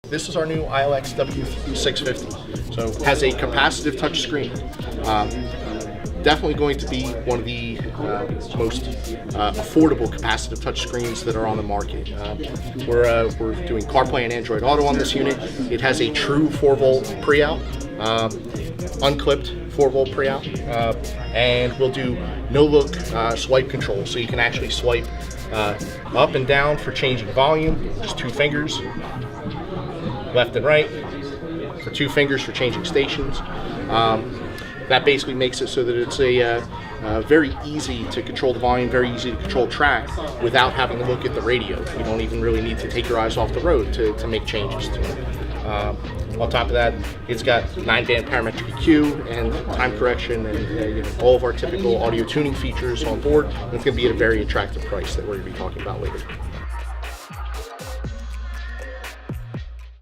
This is our new iLX-W650. So it has a capacitive touch screen. Definitely going to be one of the most affordable capacitive touch screens that are on the market. We're doing Carplay and Android Auto on this unit. It has a true 4-volt pre-out, unclipped 4-volt pre-out, and we'll do no-look swipe control, so you can actually swipe up and down for changing volume, just 2 fingers, left and right, for 2 fingers for changing stations. That basically makes it so that it's very easy to control the volume, very easy to control track without having to look at the radio. You don't even really need to take your eyes off the road to make changes to it. On top of that, it's got 9-band parametric EQ and time correction and all of our typical audio tuning features on board. And it's going to be at a very attractive price that we're going to be talking about later.